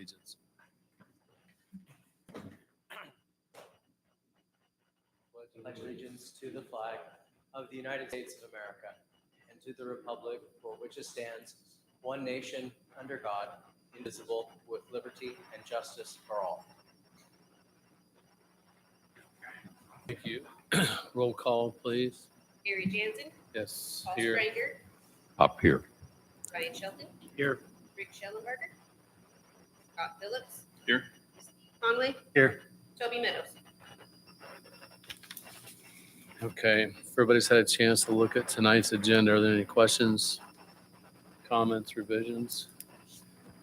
allegiance. Pledge allegiance to the flag of the United States of America and to the republic for which it stands, one nation, under God, indivisible, with liberty and justice for all. Thank you. Roll call, please. Gary Jansen, Yes, Paul here. Spranger, Up here. Ryan Shelton, Here. Rick Schellenberger, Scott Phillips. Here. Conway. Here. Toby Meadows. Okay, if everybody's had a chance to look at tonight's agenda, are there any questions, comments, revisions?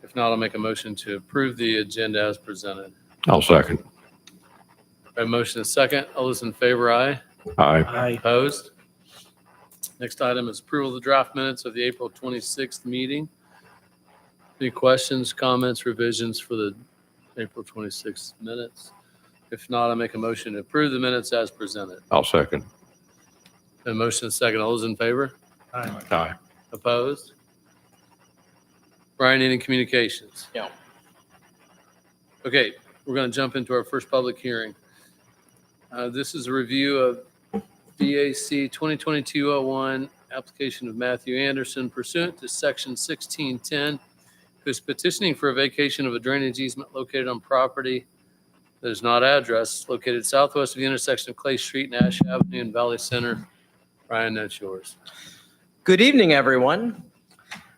If not, I'll make a motion to approve the agenda as presented. I'll second. A motion is second. All those in favor, aye. Aye. Opposed? Next item is approval of the draft minutes of the April 26th meeting. Any questions, comments, revisions for the April 26th minutes? If not, I'll make a motion to approve the minutes as presented. I'll second. A motion is second. All those in favor? Aye. Opposed? Brian, any communications? No. Okay, we're going to jump into our first public hearing. This is a review of BAC 2022-01, application of Matthew Anderson pursuant to section 1610, who is petitioning for a vacation of a drainage easement located on property that is not addressed, located southwest of the intersection of Clay Street and Ash Avenue in Valley Center. Ryan, that's yours. Good evening, everyone.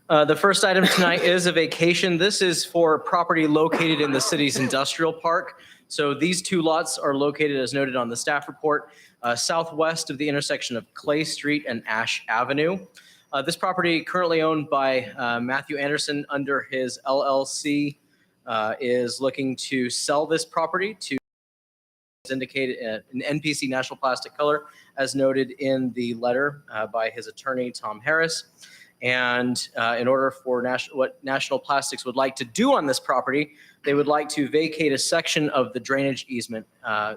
The first item tonight is a vacation. This is for property located in the city's industrial park. So these two lots are located, as noted on the staff report, southwest of the intersection of Clay Street and Ash Avenue. This property, currently owned by Matthew Anderson under his LLC, is looking to sell this property to indicate an NPC National Plastic color, as noted in the letter by his attorney, Tom Harris. And in order for what National Plastics would like to do on this property, they would like to vacate a section of the drainage easement.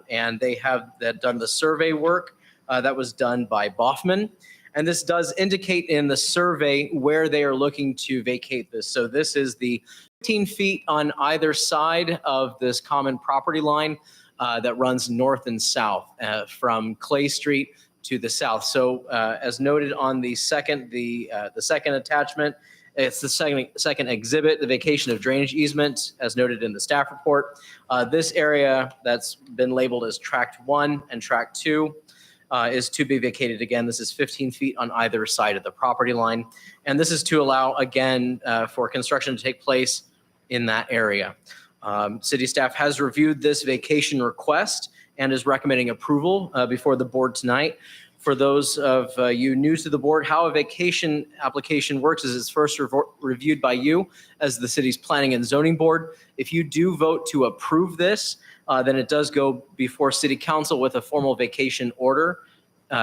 And they have done the survey work that was done by Boffman. And this does indicate in the survey where they are looking to vacate this. So this is the 15 feet on either side of this common property line that runs north and south from Clay Street to the south. So as noted on the second attachment, it's the second exhibit, the vacation of drainage easement, as noted in the staff report. This area that's been labeled as tract 1 and tract 2 is to be vacated again. This is 15 feet on either side of the property line. And this is to allow, again, for construction to take place in that area. City staff has reviewed this vacation request and is recommending approval before the board tonight. For those of you new to the board, how a vacation application works is it's first reviewed by you as the city's planning and zoning board. If you do vote to approve this, then it does go before city council with a formal vacation order.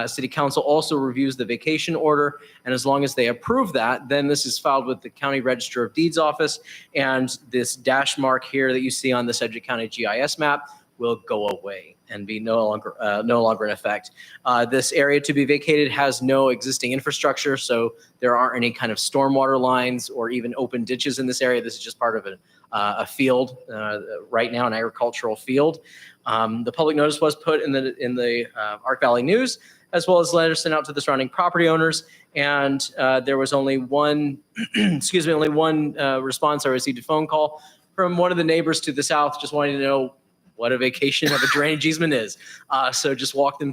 City council also reviews the vacation order, and as long as they approve that, then this is filed with the County Register of Deeds office, and this dash mark here that you see on the Sedgwick County GIS map will go away and be no longer in effect. This area to be vacated has no existing infrastructure, so there aren't any kind of stormwater lines or even open ditches in this area. This is just part of a field right now, an agricultural field. The public notice was put in the Ark Valley News, as well as letters sent out to the surrounding property owners. And there was only one, response. I received a phone call from one of the neighbors to the south, just wanting to know what a vacation of a drainage easement is. So just walk them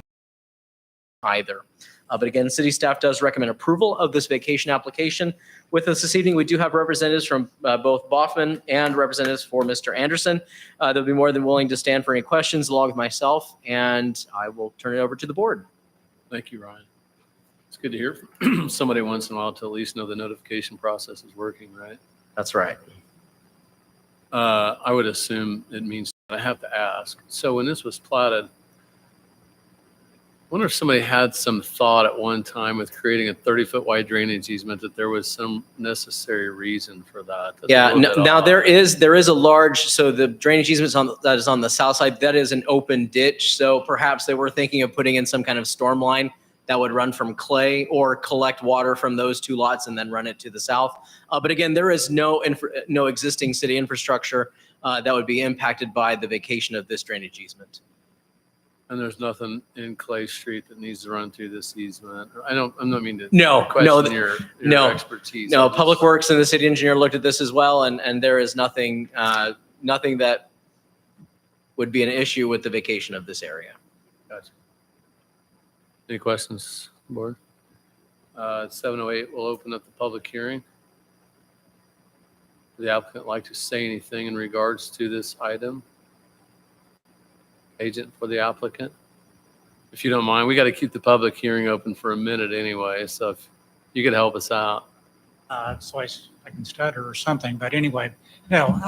either. But again, city staff does recommend approval of this vacation application. With us this evening, we do have representatives from both Boffman and representatives for Mr. Anderson. They'll be more than willing to stand for any questions along with myself, and I will turn it over to the board. Thank you, Ryan. It's good to hear from somebody once in a while to at least know the notification process is working, right? That's right. I would assume it means, I have to ask. So when this was platted, I wonder if somebody had some thought at one time with creating a 30-foot wide drainage easement that there was some necessary reason for that. That's Yeah, now odd. there is a large, so the drainage easement that is on the south side, that is an open ditch. So perhaps they were thinking of putting in some kind of storm line that would run from Clay or collect water from those two lots and then run it to the south. But again, there is no existing city infrastructure that would be impacted by the vacation of this drainage easement. And there's nothing in Clay Street that needs to run through this easement. I'm not mean to No, question your no, expertise. No, I'm just- Public Works and the city engineer looked at this as well, and there is nothing that would be an issue with the vacation of this area. Gotcha. Any questions, board? 7:08, we'll open up the public hearing. Would the applicant like to say anything in regards to this item? Agent for the applicant? If you don't mind, we got to keep the public hearing open for a minute anyway, so if you could help us out. So I can stutter or something, but anyway, no,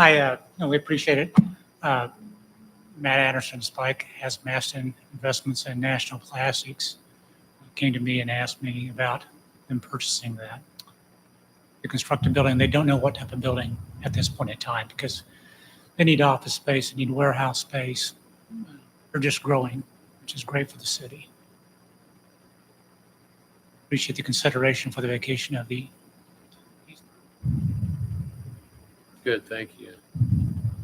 we appreciate it. Matt Anderson Spike has Maston Investments in National Plastics. Came to me and asked me about them purchasing that. To construct a building, they don't know what type of building at this point in time because they need office space, they need warehouse space. They're just growing, which is great for the city. Appreciate the consideration for the vacation of the. Good, thank you.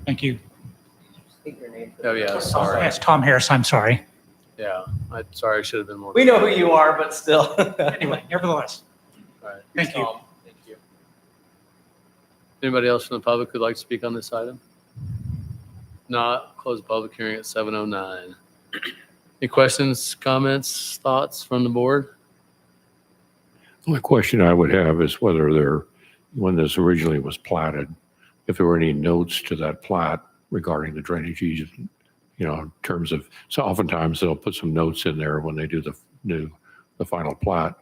Thank you. Oh, yeah, sorry. Yes, Tom Harris, I'm sorry. Yeah, I'm sorry, I should have been more. We know who you are, but still. Anyway, nevertheless, All right. thank you. Tom, thank you. Anybody else from the public who'd like to speak on this item? Not, close the public hearing at 7:09. Any questions, comments, thoughts from the board? The only question I would have is whether when this originally was platted, if there were any notes to that plat regarding the drainage easement, in terms of, so oftentimes they'll put some notes in there when they do the final plat.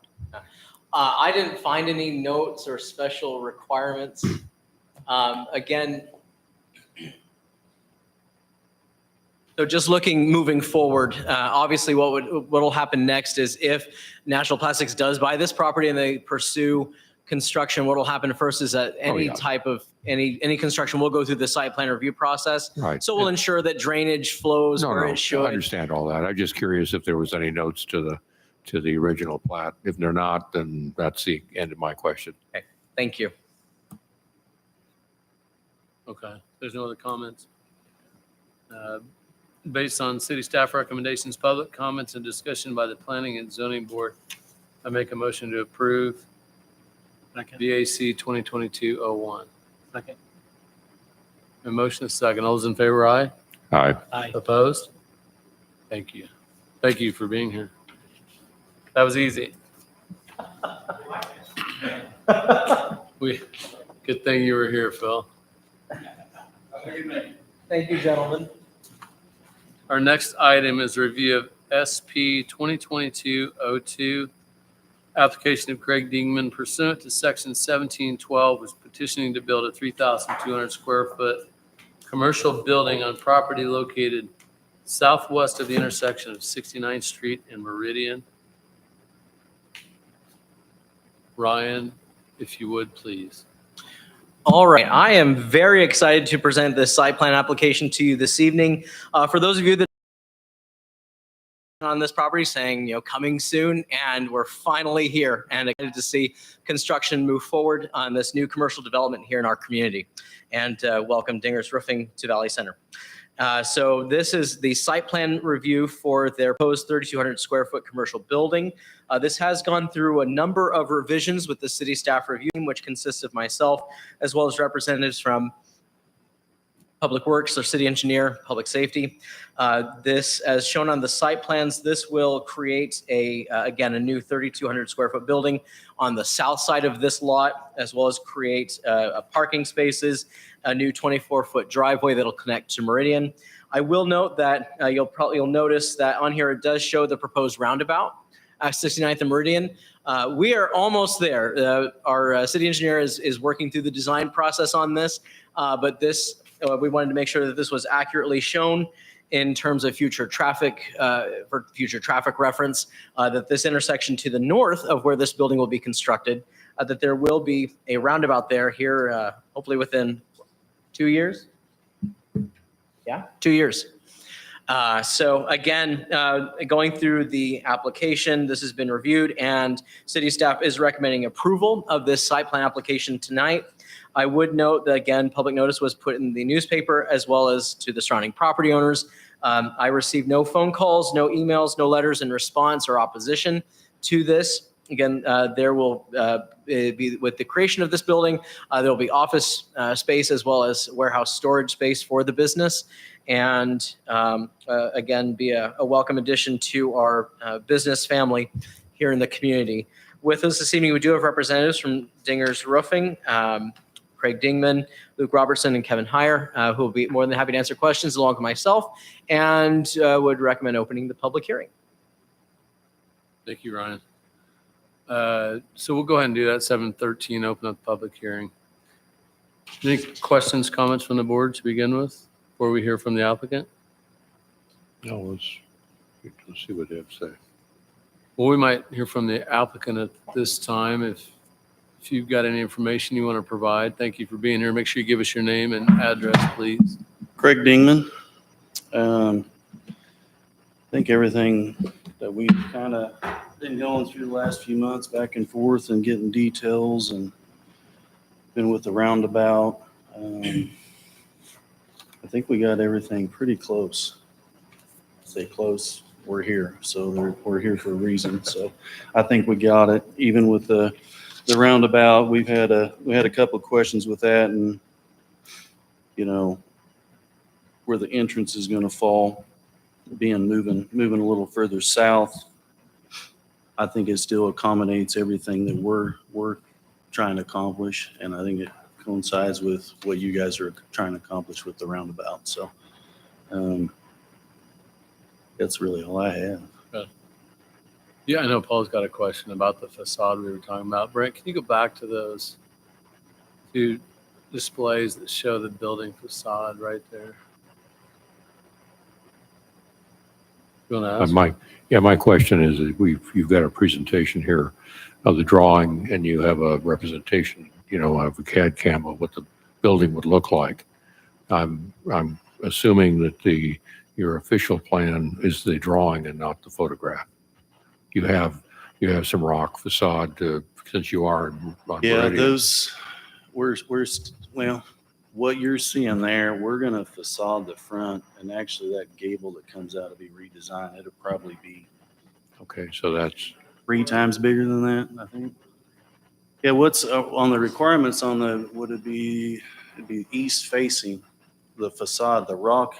I didn't find any notes or special requirements. Again, so just moving forward, obviously what'll happen next is if National Plastics does buy this property and they pursue construction, what'll happen first is that any yeah. type of, any construction will go through the site plan review process. Right. So we'll ensure that drainage flows No, where no, it should. I understand all that. I'm just curious if there was any notes to the original plat. If they're not, then that's the end of my question. Thank you. Okay, there's no other comments. Based on city staff recommendations, public comments and discussion by the planning and zoning board, I make a motion to approve BAC 2022-01. Second. A motion is second. All those in favor, aye? Aye. Aye. Opposed? Thank you. Thank you for being here. That was easy. Good thing you were here, Phil. Thank you, gentlemen. Our next item is review of SP 2022-02, application of Craig Dingman pursuant to section 1712 was petitioning to build a 3,200 square foot commercial building on property located southwest of the intersection of 69th Street and Meridian. Ryan, if you would, please. All right, I am very excited to present this site plan application to you this evening. For those of you that on this property saying, coming soon, and we're finally here and excited to see construction move forward on this new commercial development here in our community. And welcome Dinger's Roofing to Valley Center. So this is the site plan review for their proposed 3,200 square foot commercial building. This has gone through a number of revisions with the city staff review team, which consists of myself, as well as representatives from Public Works, their city engineer, public safety. This, as shown on the site plans, this will create again, a new 3,200 square foot building on the south side of this lot, as well as create parking spaces, a new 24-foot driveway that'll connect to Meridian. I will note that you'll notice that on here it does show the proposed roundabout at 69th and Meridian. We are almost there. Our city engineer is working through the design process on this, but this we wanted to make sure that this was accurately shown in terms of future traffic, for future traffic reference, that this intersection to the north of where this building will be constructed, that there will be a roundabout there here, hopefully within 2 years. Yeah, 2 years. So again, going through the application, this has been reviewed and city staff is recommending approval of this site plan application tonight. I would note that again, public notice was put in the newspaper as well as to the surrounding property owners. I received no phone calls, no emails, no letters in response or opposition to this. Again, there will be, with the creation of this building, there will be office space as well as warehouse storage space for the business. And again, be a welcome addition to our business family here in the community. With us this evening, we do have representatives from Dinger's Roofing, Craig Dingman, Luke Robertson, and Kevin Heyer, who will be more than happy to answer questions along with myself, and would recommend opening the public hearing. Thank you, Ryan. So we'll go ahead and do that. 7:13, open up the public hearing. Any questions, comments from the board to begin with before we hear from the applicant? No, let's see what they have to say. Well, we might hear from the applicant at this time. If you've got any information you want to provide, thank you for being here. Make sure you give us your name and address, please. Craig Dingman. I think everything that we've kind of been going through the last few months back and forth and getting details and been with the Roundabout. I think we got everything pretty close. Say close, we're here. So we're here for a reason. So I think we got it. Even with the Roundabout, we had a couple of questions with that, and you know where the entrance is going to fall, moving a little further south. I think it still accommodates everything that we're trying to accomplish, and I think it coincides with what you guys are trying to accomplish with the Roundabout. So that's really all I have. Yeah, I know Paul's got a question about the facade we were talking about. Brent, can you go back to those two displays that show the building facade right there? You want to ask? My question is that you've got a presentation here of the drawing and you have a representation, of a CAD CAM of what the building would look like. I'm assuming that your official plan is the drawing and not the photograph. You have some rock facade since you are on Yeah, Meridian. those well, what you're seeing there, we're gonna facade the front, and actually that gable that comes out will be redesigned. It'll probably be Okay, so that's 3 times bigger than that, I think. Yeah, what's on the requirements on it'd be east facing the facade, the rock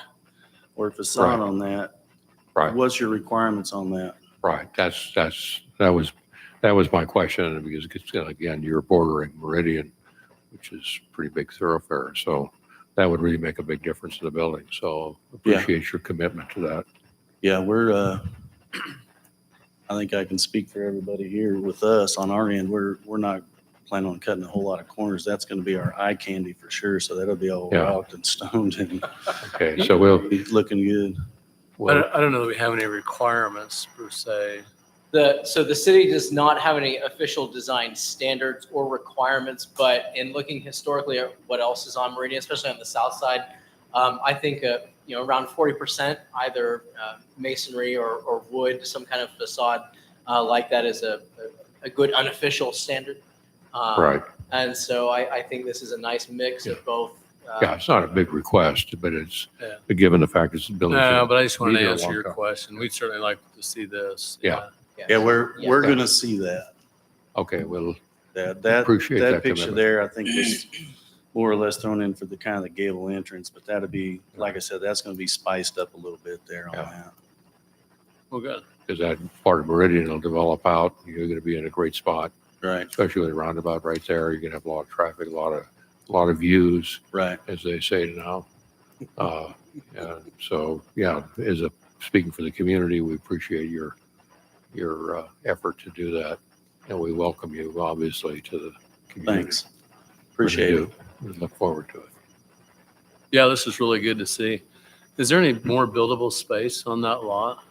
or facade Right. on that. right. What's your requirements on that? Right. That was my question, because it's, again, you're bordering Meridian, which is a pretty big thoroughfare. So that would really make a big difference in the building. So Yeah. appreciate your commitment to that. Yeah, we're I think I can speak for everybody here with us on our end. We're not planning on cutting a whole lot of corners. That's going to be our eye candy for sure. So that'll be all Yeah. rocked and stoned and Okay, so we'll, be looking good. I don't know that we have any requirements per se. So the city does not have any official design standards or requirements, but in looking historically at what else is on Meridian, especially on the south side, I think around 40% either masonry or wood, some kind of facade like that is a good unofficial standard. Right. And so I think this is a nice mix of both. yeah, it's not a big request, but it's, Yeah. but given the fact it's a building. No, but I just wanted to Neither answer one your come. question. We'd certainly like to see this. Yeah. Yeah, we're Yeah. going to see that. Okay, well, That Appreciate that picture commitment. there, I think was more or less thrown in for the kind of the gable entrance, but that'll be, like I said, that's going to be spiced up a little bit there on Yeah. that. Well, good. because that part of Meridian will develop out. You're going to be in a great spot, Right, especially with the roundabout right there. You're going to have a lot of traffic, a lot of views, right. as they say now. So yeah, speaking for the community, we appreciate your effort to do that, and we welcome you obviously to the community. Thanks. Appreciate it. We look forward to it. Yeah, this is really good to see. Is there any more buildable space on that lot?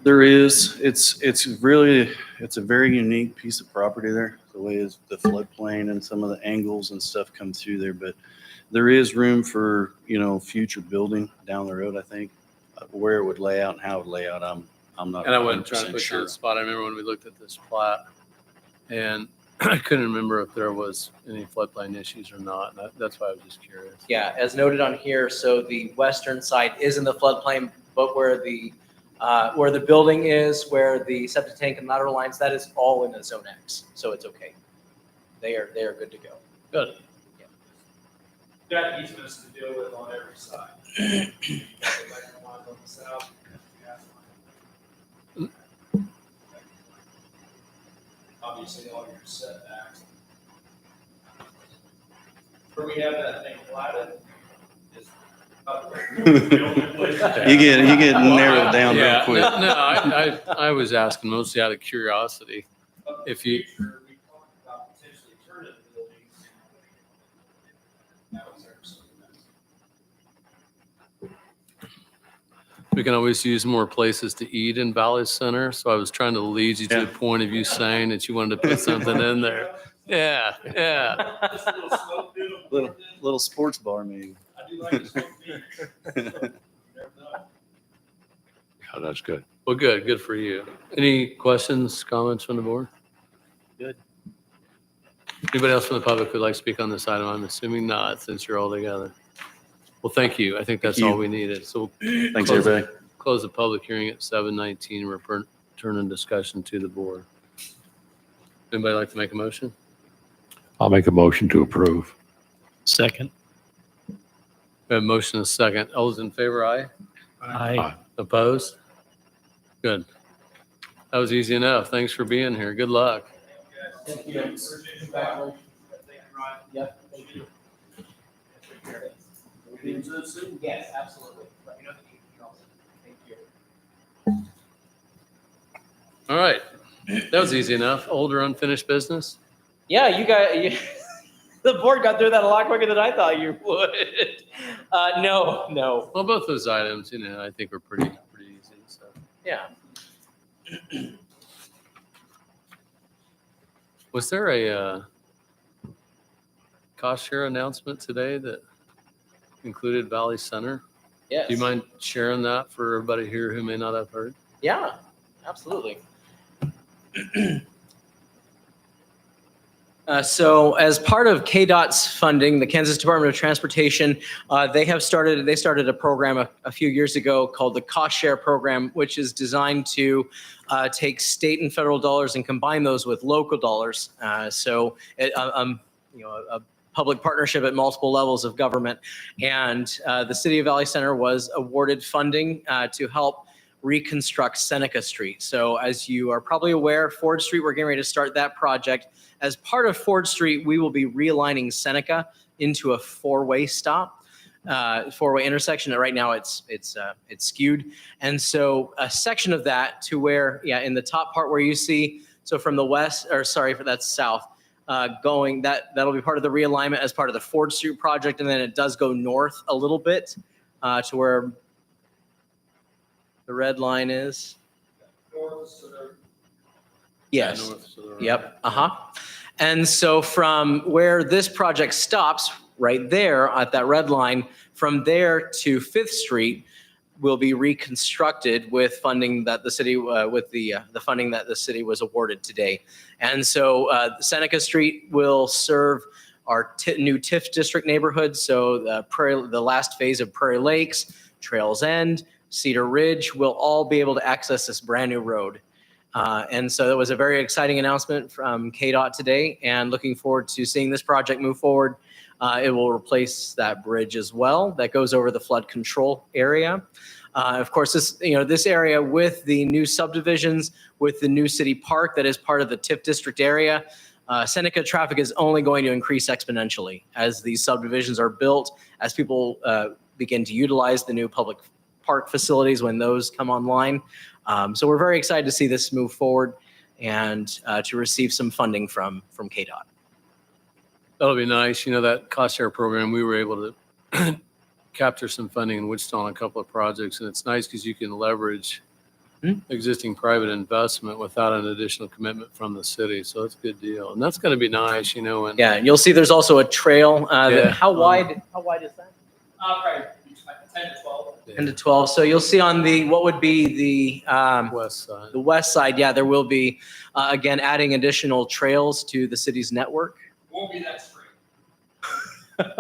There is, it's a very unique piece of property there, the way is the floodplain and some of the angles and stuff come through there, but there is room for, future building down the road, I think. Where it would lay out and how it would lay out, I'm not And I wasn't trying to 100% put you on sure. the spot. I remember when we looked at this plat and I couldn't remember if there was any floodplain issues or not. That's why I was just curious. Yeah, as noted on here, so the western side is in the floodplain, but where the building is, where the septic tank and lateral lines, that is all in a zone X, so it's okay. They are good to go. Good. Got easements to deal with on every side. Like the ones on the south, gas line. Obviously, all your setbacks. Where we have that thing platted is up there. You get narrowed down real Yeah, quick. no, I was asking mostly out of curiosity. If you- Future, we talked about potentially turning the buildings. That was our sort of- We can always use more places to eat in Valley Center. So I was trying to lead you to Yeah. the point of you saying that you wanted to put something in there. Yeah, yeah. Just a little smoke deal. Little sports bar maybe. I do like the smoke beer. You never know. Yeah, that's good. Well, good for you. Any questions, comments from the board? Good. Anybody else from the public who'd like to speak on this item? I'm assuming not, since you're all together. Well, thank you. I think that's Thank all you. we needed. So Thanks, Close it. everybody. close the public hearing at 7:19. Returning discussion to the board. Anybody like to make a motion? I'll make a motion to approve. Second. We have a motion and a second. All those in favor, aye? Aye. Opposed? Good. That was easy enough. Thanks for being here. Good luck. Thank you. Appreciate you back. Thank you, Ryan. Yep, thank you. Be in touch soon. Yes, absolutely. Let me know if you need help. Thank you. All right. That was easy enough. Older unfinished business? Yeah, the board got through that a lot quicker than I thought you would. No. Well, both those items, I think were pretty easy. So. Yeah. Was there a cost share announcement today that included Valley Center? Yes. Do you mind sharing that for everybody here who may not have heard? Yeah, absolutely. So as part of KDOT's funding, the Kansas Department of Transportation, they started a program a few years ago called the Cost Share Program, which is designed to take state and federal dollars and combine those with local dollars. A public partnership at multiple levels of government. And the City of Valley Center was awarded funding to help reconstruct Seneca Street. So as you are probably aware, Ford Street, we're getting ready to start that project. As part of Ford Street, we will be realigning Seneca into a four-way intersection. Right now it's skewed. And so a section of that to where, in the top part where you see, so from the west, that's south, that'll be part of the realignment as part of the Ford Street project. And then it does go north a little bit to where the red line is. Yes. Yeah, north to the right. Yep. And so from where this project stops, right there at that red line, from there to 5th Street will be reconstructed with funding that the city, with the funding that the city was awarded today. And so Seneca Street will serve our new TIF district neighborhoods. So the last phase of Prairie Lakes, Trails End, Cedar Ridge will all be able to access this brand new road. And so that was a very exciting announcement from KDOT today, and looking forward to seeing this project move forward. It will replace that bridge as well that goes over the flood control area. Of course, this area with the new subdivisions, with the new city park that is part of the TIF district area, Seneca traffic is only going to increase exponentially as these subdivisions are built, as people begin to utilize the new public park facilities when those come online. So we're very excited to see this move forward and to receive some funding from KDOT. That'll be nice. That cost share program, we were able to capture some funding in Wichita on a couple of projects. And it's nice because you can leverage existing private investment without an additional commitment from the city. So it's a good deal. And that's going to be nice, and Yeah, and you'll see there's also a trail. Yeah. How wide is that? Probably 10 to 12. 10 to 12. So you'll see on the, what would be West side. the west side, yeah, there will be, again, adding additional trails to the city's network. Won't be that straight. But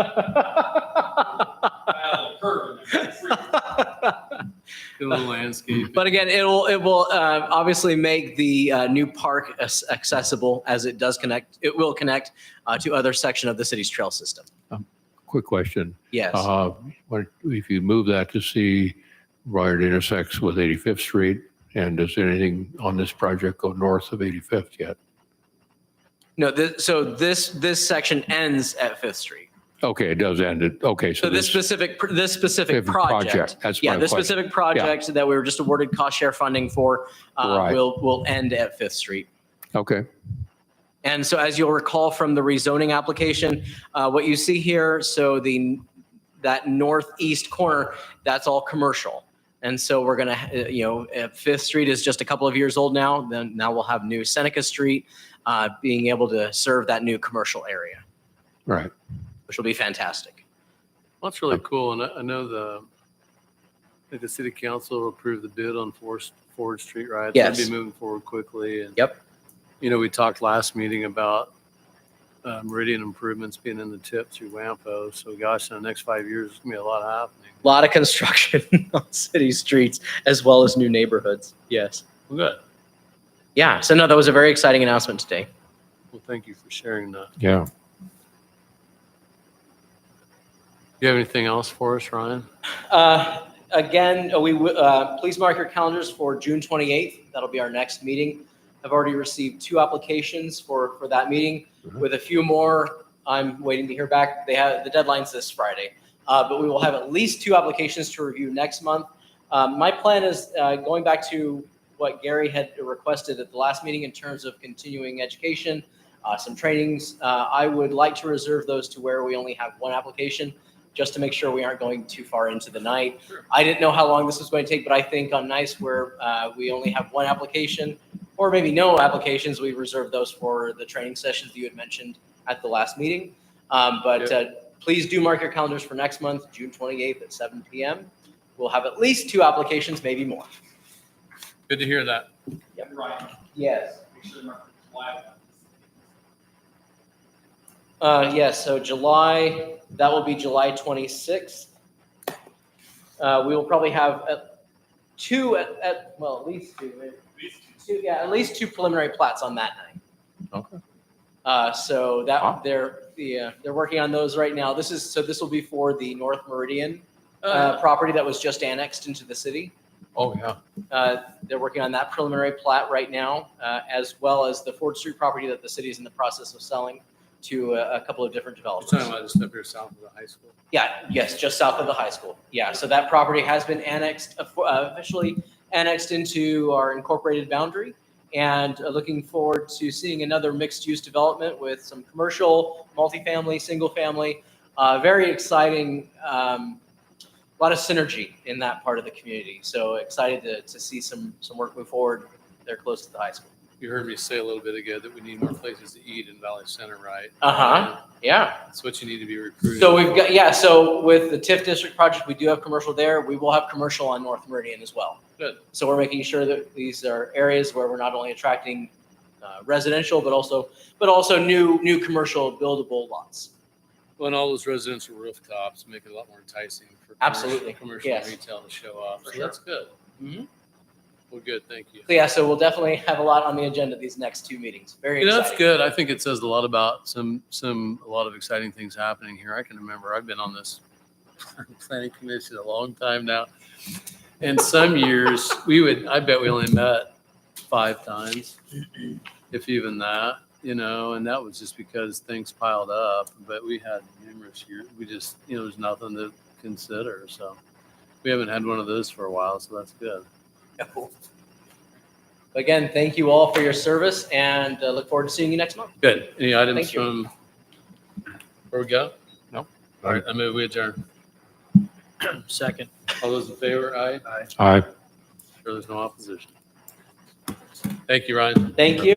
Add a little curve in there. Good little landscape. again, it will obviously make the new park accessible as it does connect. It will connect to other section of the city's trail system. Quick question. Yes. What if you move that to see where it intersects with 85th Street? And does anything on this project go north of 85th yet? No, so this section ends at Fifth Street. Okay, it does end it. Okay, So this specific specific project. That's Yeah, my this question. specific project that we were just awarded cost share funding for Right. will end at Fifth Street. Okay, And so as you'll recall from the rezoning application, what you see here, so that northeast corner, that's all commercial. And so we're going to, Fifth Street is just a couple of years old now. Then now we'll have new Seneca Street being able to serve that new commercial area, right. which will be fantastic. Well, that's really cool. And I know I think the city council approved the bid on Ford Street, right? Yes. They'll be moving forward quickly. And, Yep. we talked last meeting about meridian improvements being in the tip through Wampo. So gosh, in the next 5 years, there's going to be a lot happening. A lot of construction on city streets as well as new neighborhoods. Yes. Well, good. Yeah. So no, that was a very exciting announcement today. Well, thank you for sharing that. Yeah. Do you have anything else for us, Ryan? Again, please mark your calendars for June 28th. That'll be our next meeting. I've already received 2 applications for that meeting. With a few more, I'm waiting to hear back. The deadline's this Friday. But we will have at least 2 applications to review next month. My plan is going back to what Gary had requested at the last meeting in terms of continuing education, some trainings. I would like to reserve those to where we only have 1 application, just to make sure we aren't going too far into the night. Sure. I didn't know how long this was going to take, but I think on nights where we only have 1 application, or maybe no applications, we reserve those for the training sessions you had mentioned at the last meeting. Please do mark your calendars for next month, June 28th at 7 p.m. We'll have at least 2 applications, maybe more. Good to hear that. Right. Yes. Make sure to mark the July one. Yes, so that will be July 26th. We will probably have at least 2, maybe. At least 2 preliminary plats on that night. Okay. So that Wow. they're working on those right now. This will be for the North Meridian property that was just annexed into the city. Oh, yeah. They're working on that preliminary plat right now, as well as the Ford Street property that the city is in the process of selling to a couple of different You're developers. talking about just up here south of the high school. Yes, just south of the high school. Yeah, so that property has been annexed, officially annexed into our incorporated boundary, and looking forward to seeing another mixed-use development with some commercial, multifamily, single-family. Very exciting. A lot of synergy in that part of the community. So excited to see some work move forward there close to the high school. You heard me say a little bit ago that we need more places to eat in Valley Center, right? Yeah. That's what you need to be recruiting. So we've got, so with the TIF district project, we do have commercial there. We will have commercial on North Meridian as well. Good. So we're making sure that these are areas where we're not only attracting residential, but also new commercial buildable lots. Well, and all those residential rooftops make it a lot more enticing for Absolutely. commercial Yes. retail to show up. For So sure. that's good. Mhm. Well, good. Thank you. So we'll definitely have a lot on the agenda these next 2 meetings. Very exciting. That's good. I think it says a lot about a lot of exciting things happening here. I can remember I've been on this planning commission a long time now. And some years I bet we only met 5 times, if even that, and that was just because things piled up. But we had numerous years. We just, there's nothing to consider. So we haven't had one of those for a while. So that's good. Again, thank you all for your service, and look forward to seeing you next month. Good. Any items Thank you. from where we go? No. All right. I move we adjourn. Second. All those in favor? Aye. Aye. Sure, there's no opposition. Thank you, Ryan. Thank you.